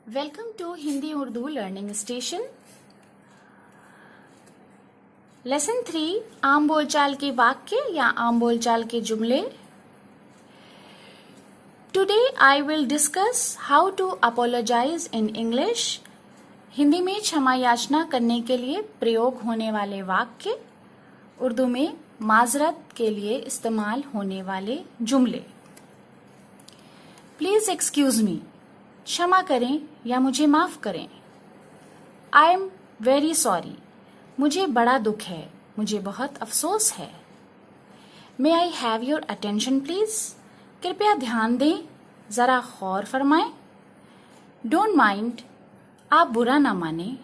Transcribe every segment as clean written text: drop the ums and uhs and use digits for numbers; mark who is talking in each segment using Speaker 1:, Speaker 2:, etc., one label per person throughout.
Speaker 1: Welcome to Hindi Urdu learning station. Lesson 3 आम बोलचाल के वाक्य या आम बोलचाल के जुमले। Today I will discuss how to apologise in English. Hindi में क्षमा याचना करने के लिए प्रयोग होने वाले वाक्य, उर्दू में माजरत के लिए इस्तेमाल होने वाले जुमले। प्लीज एक्सक्यूज मी, क्षमा करें या मुझे माफ करें। आई एम वेरी सॉरी, मुझे बड़ा दुख है, मुझे बहुत अफसोस है। May I have your attention please, कृपया ध्यान दें, जरा गौर फरमाएं। डोंट माइंड, आप बुरा ना माने।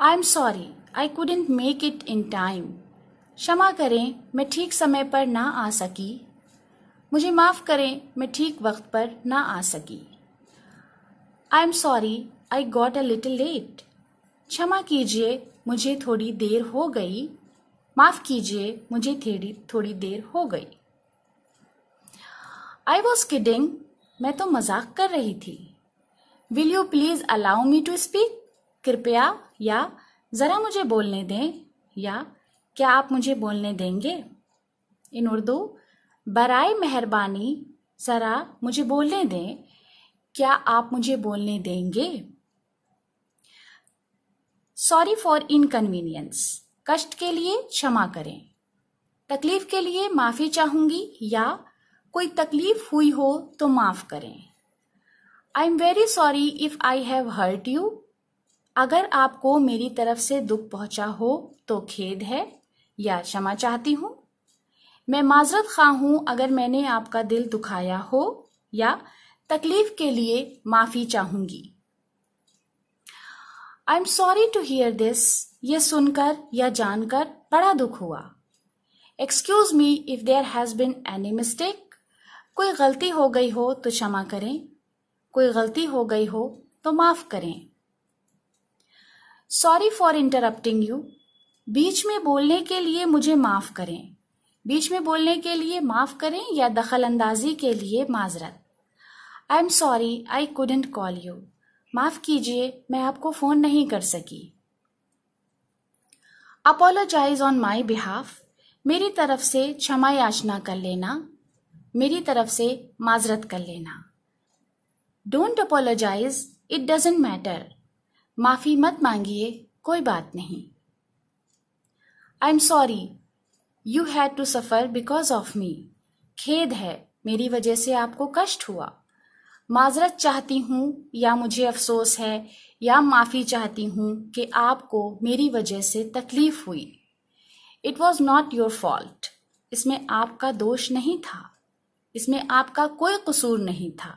Speaker 1: आई am sorry, I couldn't make it in time, क्षमा करें मैं ठीक समय पर ना आ सकी। मुझे माफ करें मैं ठीक वक्त पर ना आ सकी। I am sorry I got a little late, क्षमा कीजिए मुझे थोड़ी देर हो गई। माफ कीजिए मुझे थोड़ी देर हो गई। आई वॉज किडिंग, मैं तो मजाक कर रही थी। Will you please allow me to speak, कृपया या जरा मुझे बोलने दें, या क्या आप मुझे बोलने देंगे। इन उर्दू, बराए मेहरबानी जरा मुझे बोलने दें, क्या आप मुझे बोलने देंगे। सॉरी फॉर इनकन्वीनियंस, कष्ट के लिए क्षमा करें। तकलीफ के लिए माफी चाहूंगी, या कोई तकलीफ हुई हो तो माफ करें। I am very sorry if I have hurt you, अगर आपको मेरी तरफ से दुख पहुंचा हो तो खेद है या क्षमा चाहती हूं। मैं माजरत खां हूं अगर मैंने आपका दिल दुखाया हो, या तकलीफ के लिए माफी चाहूंगी। I am sorry to hear this, ये सुनकर या जानकर बड़ा दुख हुआ। Excuse me if there has been any mistake, कोई गलती हो गई हो तो क्षमा करें, कोई गलती हो गई हो तो माफ करें। सॉरी फॉर इंटरप्टिंग यू, बीच में बोलने के लिए मुझे माफ करें। बीच में बोलने के लिए माफ करें या दखल अंदाजी के लिए माजरत। I am sorry I couldn't call you, माफ कीजिए मैं आपको फोन नहीं कर सकी। अपोलोजाइज ऑन माई बिहाफ, मेरी तरफ से क्षमा याचना कर लेना, मेरी तरफ से माजरत कर लेना। Don't apologise, it doesn't matter, माफी मत मांगिए, कोई बात नहीं। I am sorry you had to suffer because of me, खेद है मेरी वजह से आपको कष्ट हुआ। माजरत चाहती हूँ या मुझे अफसोस है या माफी चाहती हूँ कि आपको मेरी वजह से तकलीफ हुई। It was not your fault, इसमें आपका दोष नहीं था, इसमें आपका कोई कसूर नहीं था।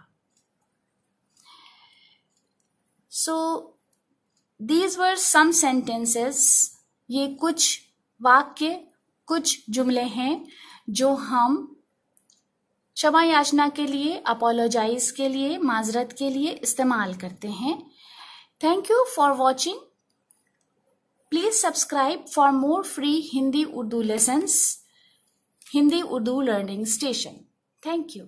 Speaker 1: So these were some sentences, ये कुछ वाक्य, कुछ जुमले हैं जो हम क्षमा याचना के लिए, अपोलोजाइज के लिए, माजरत के लिए इस्तेमाल करते हैं। Thank you for watching. Please subscribe for more free Hindi Urdu lessons, Hindi Urdu learning station. Thank you.